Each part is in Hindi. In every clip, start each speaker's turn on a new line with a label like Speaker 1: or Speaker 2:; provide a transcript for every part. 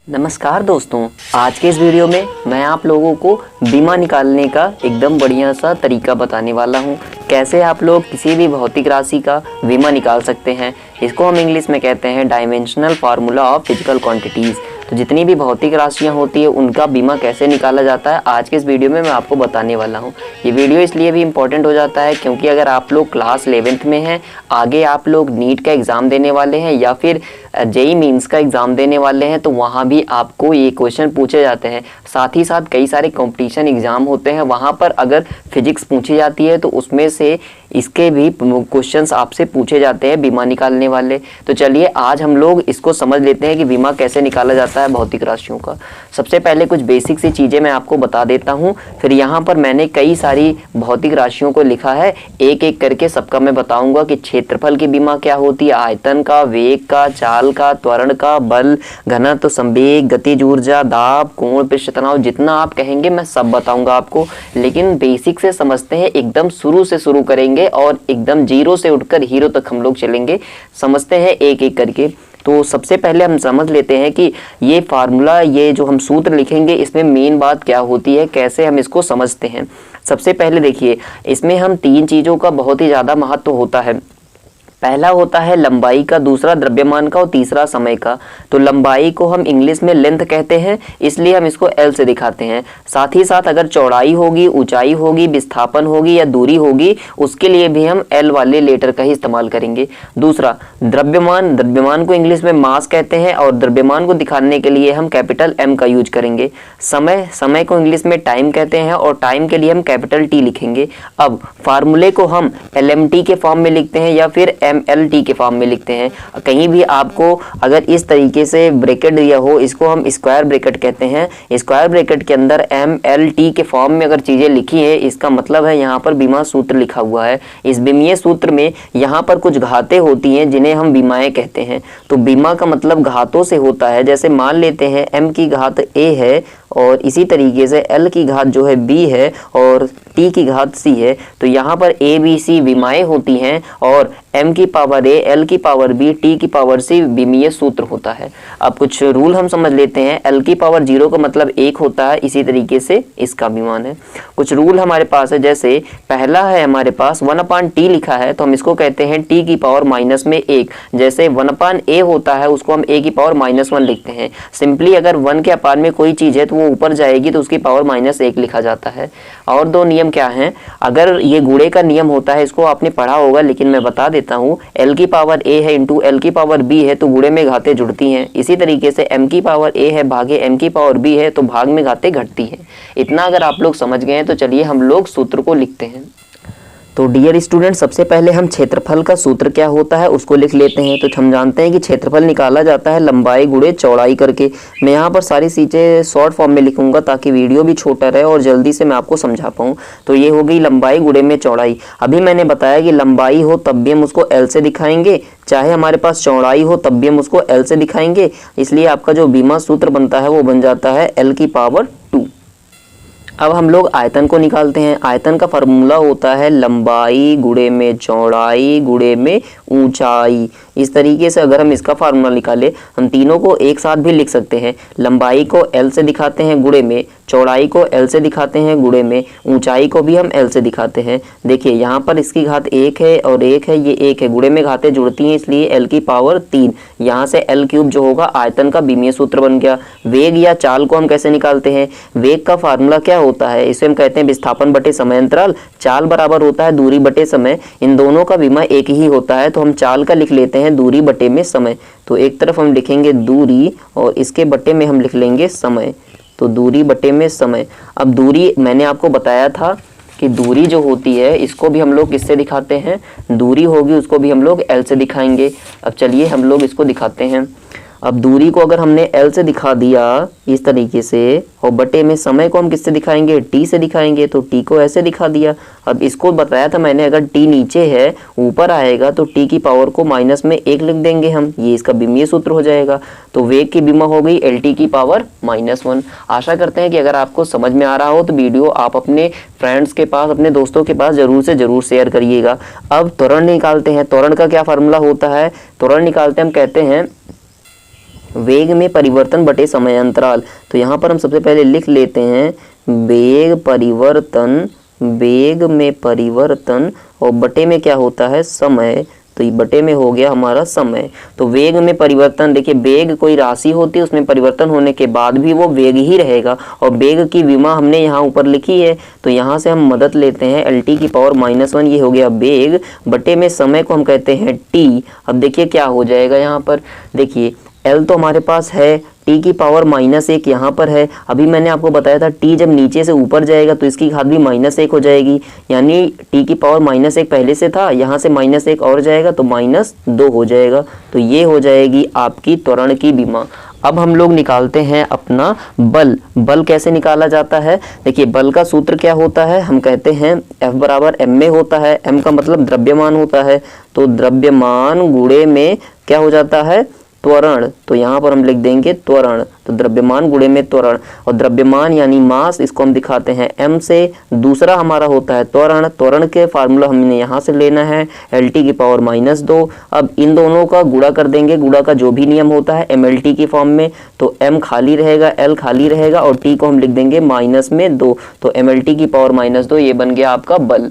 Speaker 1: नमस्कार दोस्तों, आज के इस वीडियो में मैं आप लोगों को बीमा निकालने का एकदम बढ़िया सा तरीका बताने वाला हूं। कैसे आप लोग किसी भी भौतिक राशि का बीमा निकाल सकते हैं। इसको हम इंग्लिश में कहते हैं dimensional formula of physical quantities. तो जितनी भी भौतिक राशियां होती है उनका बीमा कैसे निकाला जाता है आज के इस वीडियो में मैं आपको बताने वाला हूं। ये वीडियो इसलिए भी इम्पोर्टेंट हो जाता है क्योंकि अगर आप लोग क्लास 11th में हैं, आगे आप लोग नीट का एग्ज़ाम देने वाले हैं या फिर जेई मीन्स का एग्ज़ाम देने वाले हैं तो वहाँ भी आपको ये क्वेश्चन पूछे जाते हैं। साथ ही साथ कई सारे कंपटीशन एग्ज़ाम होते हैं, वहाँ पर अगर फिजिक्स पूछी जाती है तो उसमें से इसके भी क्वेश्चंस आपसे पूछे जाते हैं बीमा निकालने वाले। तो चलिए आज हम लोग इसको समझ लेते हैं कि बीमा कैसे निकाला जाता है भौतिक राशियों का। सबसे पहले कुछ बेसिक सी चीज़ें मैं आपको बता देता हूँ, फिर यहाँ पर मैंने कई सारी भौतिक राशियों को लिखा है, एक एक करके सबका मैं बताऊँगा कि क्षेत्रफल की बीमा क्या होती है, आयतन का, वेग का, चाल का, त्वरण का, बल, घनत्व, संवेग, गतिज ऊर्जा, दाब, कोण, पृष्ठ तनाव, जितना आप कहेंगे मैं सब बताऊंगा आपको। लेकिन बेसिक से समझते हैं, एकदम शुरू से शुरू करेंगे और एकदम जीरो से उठकर हीरो तक हम लोग चलेंगे। समझते हैं एक एक करके। तो सबसे पहले हम समझ लेते हैं कि ये फार्मूला, ये जो हम सूत्र लिखेंगे इसमें मेन बात क्या होती है, कैसे हम इसको समझते हैं। सबसे पहले देखिए, इसमें हम तीन चीज़ों का बहुत ही ज़्यादा महत्व होता है। पहला होता है लंबाई का, दूसरा द्रव्यमान का और तीसरा समय का। तो लंबाई को हम इंग्लिश में लेंथ कहते हैं, इसलिए हम इसको एल से दिखाते हैं। साथ ही साथ अगर चौड़ाई होगी, ऊंचाई होगी, विस्थापन होगी या दूरी होगी, उसके लिए भी हम एल वाले लेटर का ही इस्तेमाल करेंगे। दूसरा द्रव्यमान, द्रव्यमान को इंग्लिश में मास कहते हैं और द्रव्यमान को दिखाने के लिए हम कैपिटल एम का यूज करेंगे। समय, समय को इंग्लिश में टाइम कहते हैं और टाइम के लिए हम कैपिटल टी लिखेंगे। अब फार्मूले को हम एलएमटी के फॉर्म में लिखते हैं या फिर एमएलटी के फॉर्म में लिखते हैं। कहीं भी आपको अगर इस तरीके से ब्रैकेट दिया हो, इसको हम स्क्वायर ब्रैकेट कहते हैं। स्क्वायर ब्रैकेट के अंदर एमएलटी के फॉर्म में अगर चीजें लिखी है, इसका मतलब है यहाँ पर बीमा सूत्र लिखा हुआ है। इस बीमीय सूत्र में यहाँ पर कुछ घातें होती हैं जिन्हें हम बीमाएं कहते हैं। तो बीमा का मतलब घातों से होता है। जैसे मान लेते हैं m की घात a है और इसी तरीके से l की घात जो है b है और t की घात c है। तो यहाँ पर a b c बीमाएं होती हैं और m की पावर a, l की पावर b, t की पावर c बीमीय सूत्र होता है। अब कुछ रूल हम समझ लेते हैं। l की पावर 0 का मतलब 1 होता है, इसी तरीके से इसका भी मान है। कुछ रूल हमारे पास है, जैसे पहला है हमारे पास 1/t लिखा है तो हम इसको कहते हैं t की पावर माइनस में 1। जैसे 1/a होता है उसको हम a की पावर -1 लिखते हैं। सिंपली अगर 1 के अपान में कोई चीज़ है तो वो ऊपर जाएगी तो उसकी पावर -1 लिखा जाता है। और दो नियम क्या हैं, अगर ये गुणे का नियम होता है, इसको आपने पढ़ा होगा लेकिन मैं बता देता हूँ। l की पावर a है इंटू l की पावर b है तो गुणे में घातें जुड़ती हैं। इसी तरीके से m की पावर a है भागे m की पावर b है तो भाग में घातें घटती हैं। इतना अगर आप लोग समझ गए हैं तो चलिए हम लोग सूत्र को लिखते हैं। तो डियर स्टूडेंट, सबसे पहले हम क्षेत्रफल का सूत्र क्या होता है उसको लिख लेते हैं। तो हम जानते हैं कि क्षेत्रफल निकाला जाता है लंबाई गुणे चौड़ाई करके। मैं यहाँ पर सारी चीज़ें शॉर्ट फॉर्म में लिखूंगा ताकि वीडियो भी छोटा रहे और जल्दी से मैं आपको समझा पाऊँ। तो ये हो गई लंबाई गुणे में चौड़ाई। अभी मैंने बताया कि लंबाई हो तब भी हम उसको एल से दिखाएंगे, चाहे हमारे पास चौड़ाई हो तब भी हम उसको एल से दिखाएंगे। इसलिए आपका जो बीमा सूत्र बनता है वो बन जाता है एल की पावर 2। अब हम लोग आयतन को निकालते हैं। आयतन का फार्मूला होता है लंबाई गुणे में चौड़ाई गुणे में ऊंचाई। इस तरीके से अगर हम इसका फार्मूला निकालें, हम तीनों को एक साथ भी लिख सकते हैं। लंबाई को L से दिखाते हैं गुणे में, चौड़ाई को L से दिखाते हैं गुणे में, ऊंचाई को भी हम L से दिखाते हैं। देखिए यहाँ पर इसकी घात 1 है और 1 है, ये 1 है, गुणे में घातें जुड़ती हैं इसलिए L की पावर 3। यहाँ से L क्यूब जो होगा आयतन का बीमीय सूत्र बन गया। वेग या चाल को हम कैसे निकालते हैं, वेग का फार्मूला क्या होता है, इसे हम कहते हैं विस्थापन बटे समय अंतराल। चाल बराबर होता है दूरी बटे समय, इन दोनों का बीमा एक ही होता है तो हम चाल का लिख लेते हैं दूरी बटे में समय। तो एक तरफ हम लिखेंगे दूरी और इसके बटे में हम लिख लेंगे समय। तो दूरी बटे में समय। अब दूरी मैंने आपको बताया था कि दूरी जो होती है इसको भी हम लोग किससे दिखाते हैं, दूरी होगी उसको भी हम लोग एल से दिखाएंगे। अब चलिए हम लोग इसको दिखाते हैं। अब दूरी को अगर हमने एल से दिखा दिया इस तरीके से और बटे में समय को हम किससे दिखाएंगे, टी से दिखाएंगे। तो टी को ऐसे दिखा दिया। अब इसको बताया था मैंने, अगर टी नीचे है ऊपर आएगा तो टी की पावर को माइनस में 1 लिख देंगे हम, ये इसका बीमीय सूत्र हो जाएगा। तो वेग की बीमा हो गई एल टी की पावर -1। आशा करते हैं कि अगर आपको समझ में आ रहा हो तो वीडियो आप अपने फ्रेंड्स के पास, अपने दोस्तों के पास जरूर से जरूर शेयर करिएगा। अब त्वरण निकालते हैं। त्वरण का क्या फार्मूला होता है, त्वरण निकालते हम कहते हैं वेग में परिवर्तन बटे समय अंतराल। तो यहाँ पर हम सबसे पहले लिख लेते हैं वेग परिवर्तन, वेग में परिवर्तन और बटे में क्या होता है समय। तो ये बटे में हो गया हमारा समय। तो वेग में परिवर्तन, देखिए वेग कोई राशि होती है, उसमें परिवर्तन होने के बाद भी वो वेग ही रहेगा और वेग की विमा हमने यहाँ ऊपर लिखी है। तो यहाँ से हम मदद लेते हैं LT की पावर -1, ये हो गया वेग, बटे में समय को हम कहते हैं t। अब देखिए क्या हो जाएगा यहाँ पर, देखिए L तो हमारे पास है, t की पावर -1 यहाँ पर है। अभी मैंने आपको बताया था t जब नीचे से ऊपर जाएगा तो इसकी घात भी -1 हो जाएगी, यानी t की पावर -1 पहले से था, यहाँ से -1 और जाएगा तो -2 हो जाएगा। तो ये हो जाएगी आपकी त्वरण की विमा। अब हम लोग निकालते हैं अपना बल। बल कैसे निकाला जाता है, देखिए बल का सूत्र क्या होता है, हम कहते हैं F बराबर m में होता है। m का मतलब द्रव्यमान होता है, तो द्रव्यमान गुणे में क्या हो जाता है त्वरण। तो यहाँ पर हम लिख देंगे त्वरण, तो द्रव्यमान गुणे में त्वरण, और द्रव्यमान यानी मास इसको हम दिखाते हैं m से। दूसरा हमारा होता है त्वरण, त्वरण के फार्मूला हमने यहाँ से लेना है LT की पावर -2। अब इन दोनों का गुणा कर देंगे, गुणा का जो भी नियम होता है MLT की फॉर्म में, तो m खाली रहेगा, L खाली रहेगा और t को हम लिख देंगे -2। तो MLT की पावर -2 ये बन गया आपका बल।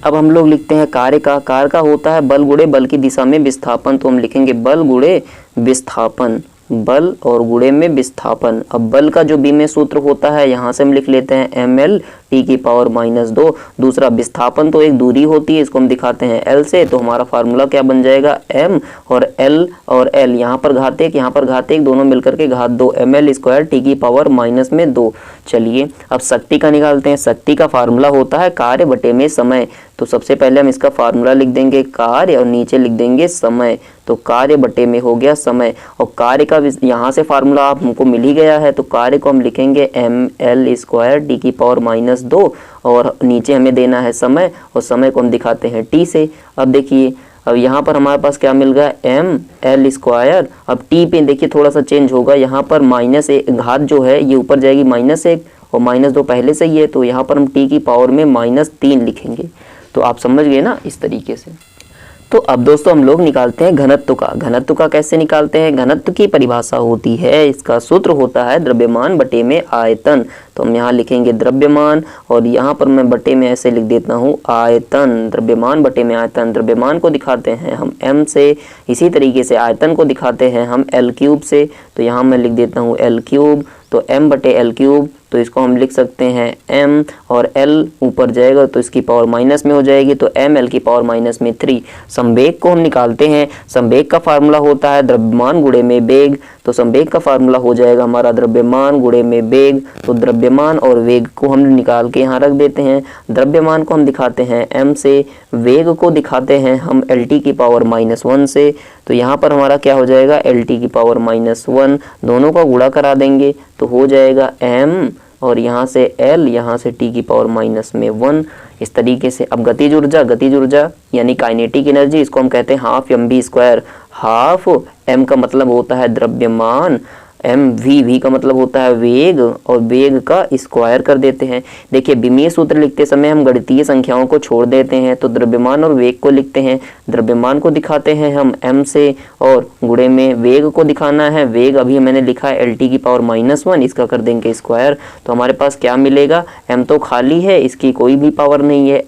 Speaker 1: अब हम लोग लिखते हैं कार्य का। कार्य का होता है बल गुणे बल की दिशा में विस्थापन, तो हम लिखेंगे बल गुणे विस्थापन, बल और गुणे में विस्थापन। अब बल का जो बी में सूत्र होता है यहाँ से हम लिख लेते हैं ml t की पावर -2। दूसरा विस्थापन तो एक दूरी होती है, इसको हम दिखाते हैं l से, तो हमारा फार्मूला क्या बन जाएगा m और l, यहाँ पर घात 1 यहाँ पर घात 1 दोनों मिलकर के घात 2, ml² t की पावर -2। चलिए अब शक्ति का निकालते हैं। शक्ति का फार्मूला होता है कार्य बटे में समय। तो सबसे पहले हम इसका फार्मूला लिख देंगे कार्य और नीचे लिख देंगे समय। तो कार्य बटे में हो गया समय, और कार्य का यहाँ से फार्मूला हमको मिल ही गया है, तो कार्य को हम लिखेंगे ml² t की पावर -2 और नीचे हमें देना है समय, और समय को हम दिखाते हैं t से। अब देखिए अब यहाँ पर हमारे पास क्या मिल गया ml²। अब t पे देखिए थोड़ा सा चेंज होगा, यहाँ पर -1 घात जो है ये ऊपर जाएगी -1 और -2 पहले से ही है, तो यहाँ पर हम t की पावर में -3 लिखेंगे। तो आप समझ गए ना इस तरीके से। तो अब दोस्तों हम लोग निकालते हैं घनत्व का। घनत्व का कैसे निकालते हैं, घनत्व की परिभाषा होती है, इसका सूत्र होता है द्रव्यमान बटे में आयतन। तो हम यहाँ लिखेंगे द्रव्यमान और यहाँ पर मैं बटे में ऐसे लिख देता हूँ आयतन, द्रव्यमान बटे में आयतन। द्रव्यमान को दिखाते हैं हम m से, इसी तरीके से आयतन को दिखाते हैं हम L³ से। तो यहाँ मैं लिख देता हूँ L³, तो m बटे L³, तो इसको हम लिख सकते हैं m और l ऊपर जाएगा तो इसकी पावर माइनस में हो जाएगी, तो ml की पावर -3। संवेग को हम निकालते हैं। संवेग का फार्मूला होता है द्रव्यमान गुणे में वेग। तो संवेग का फार्मूला हो जाएगा हमारा द्रव्यमान गुणे में वेग। तो द्रव्यमान और वेग को हम निकाल के यहाँ रख देते हैं। द्रव्यमान को हम दिखाते हैं m से, वेग को दिखाते हैं हम LT की पावर -1 से। तो यहाँ पर हमारा क्या हो जाएगा LT की पावर -1, दोनों का गुणा करा देंगे तो हो जाएगा m और यहाँ से L, यहाँ से t की पावर -1। इस तरीके से अब गतिज ऊर्जा यानी काइनेटिक एनर्जी, इसको हम कहते हैं हाफ mv²। हाफ m का मतलब होता है द्रव्यमान, v का मतलब होता है वेग, और वेग का स्क्वायर कर देते हैं। देखिए विमीय सूत्र लिखते समय हम गणितीय संख्याओं को छोड़ देते हैं, तो द्रव्यमान और वेग को लिखते हैं। द्रव्यमान को दिखाते हैं हम m से और गुणे में वेग को दिखाना है। वेग अभी मैंने लिखा है LT की पावर -1, इसका कर देंगे स्क्वायर। तो हमारे पास क्या मिलेगा, m तो खाली है, इसकी कोई भी पावर नहीं है।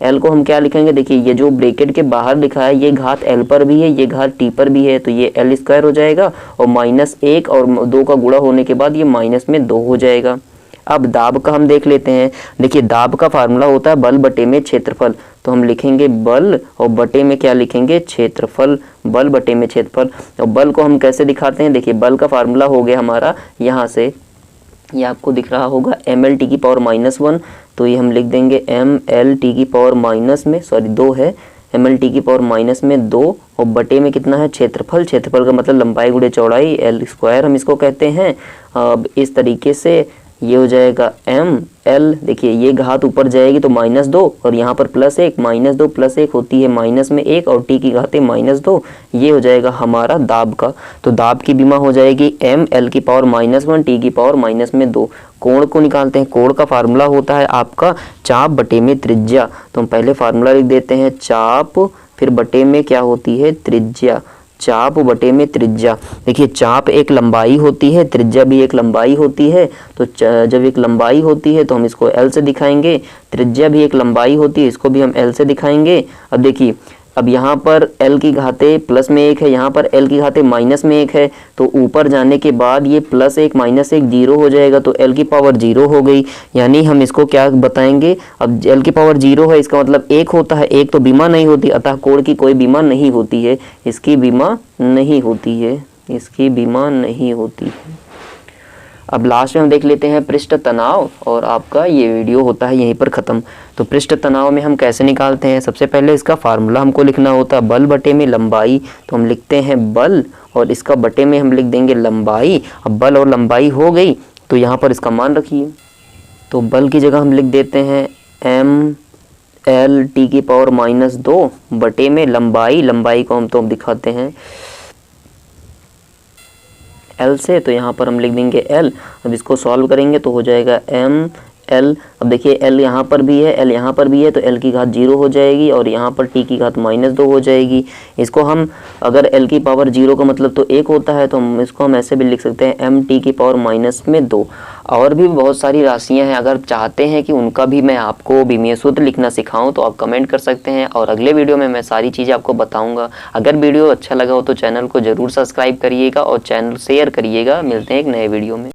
Speaker 1: L को हम क्या लिखेंगे, देखिए ये जो ब्रैकेट के बाहर लिखा है ये घात L पर भी है, ये घात T पर भी है, तो ये L² हो जाएगा और -1 और 2 का गुणा होने के बाद ये -2 हो जाएगा। अब दाब का हम देख लेते हैं। देखिए दाब का फार्मूला होता है बल बटे में क्षेत्रफल। तो हम लिखेंगे बल और बटे में क्या लिखेंगे क्षेत्रफल, बल बटे में क्षेत्रफल। और बल को हम कैसे दिखाते हैं, देखिए बल का फार्मूला हो गया हमारा यहाँ से, ये आपको दिख रहा होगा ml t की पावर -1। तो ये हम लिख देंगे ml t की पावर -2 है, ml t की पावर -2 और बटे में कितना है क्षेत्रफल। क्षेत्रफल का मतलब लंबाई गुणे चौड़ाई, L² हम इसको कहते हैं। अब इस तरीके से ये हो जाएगा ml, देखिए ये घात ऊपर जाएगी तो -2 और यहाँ पर +1, -2 + 1 होती है -1 और t की घातें -2, ये हो जाएगा हमारा दाब का। तो दाब की विमा हो जाएगी ml की पावर -1 t की पावर -2। कोण को निकालते हैं। कोण का फार्मूला होता है आपका चाप बटे में त्रिज्या। तो हम पहले फार्मूला लिख देते हैं चाप, फिर बटे में क्या होती है त्रिज्या। चाप बटे में त्रिज्या। देखिए चाप एक लंबाई होती है, त्रिज्या भी एक लंबाई होती है। तो जब एक लंबाई होती है तो हम इसको L से दिखाएंगे, त्रिज्या भी एक लंबाई होती है, इसको भी हम L से दिखाएंगे। अब देखिए अब यहाँ पर L की घाते प्लस में 1 है, यहाँ पर L की घाते माइनस में 1 है, तो ऊपर जाने के बाद ये +1 -1 0 हो जाएगा, तो L की पावर 0 हो गई। यानी हम इसको क्या बताएंगे, अब L की पावर 0 है, इसका मतलब 1 होता है, 1 तो बीमा नहीं होती, अतः कोण की कोई बीमा नहीं होती है, इसकी बीमा नहीं होती है, इसकी बीमा नहीं होती है। अब लास्ट में हम देख लेते हैं पृष्ठ तनाव, और आपका ये वीडियो होता है यहीं पर ख़त्म। तो पृष्ठ तनाव में हम कैसे निकालते हैं, सबसे पहले इसका फार्मूला हमको लिखना होता है, बल बटे में लंबाई। तो हम लिखते हैं बल और इसका बटे में हम लिख देंगे लंबाई। अब बल और लंबाई हो गई तो यहाँ पर इसका मान रखिए। तो बल की जगह हम लिख देते हैं mL/(10⁻²) बटे में लंबाई, लंबाई को हम तो दिखाते हैं L से, तो यहाँ पर हम लिख देंगे L। अब इसको सॉल्व करेंगे तो हो जाएगा mL। अब देखिए L यहाँ पर भी है, L यहाँ पर भी है, तो L की घात 0 हो जाएगी और यहाँ पर t की घात -2 हो जाएगी। इसको हम अगर L की पावर 0 का मतलब तो 1 होता है, तो हम इसको हम ऐसे भी लिख सकते हैं mt की पावर -2। और भी बहुत सारी राशियाँ हैं, अगर चाहते हैं कि उनका भी मैं आपको बीमीय सूत्र लिखना सिखाऊं तो आप कमेंट कर सकते हैं, और अगले वीडियो में मैं सारी चीज़ें आपको बताऊंगा। अगर वीडियो अच्छा लगा हो तो चैनल को ज़रूर सब्सक्राइब करिएगा और चैनल शेयर करिएगा। मिलते हैं एक नए वीडियो में।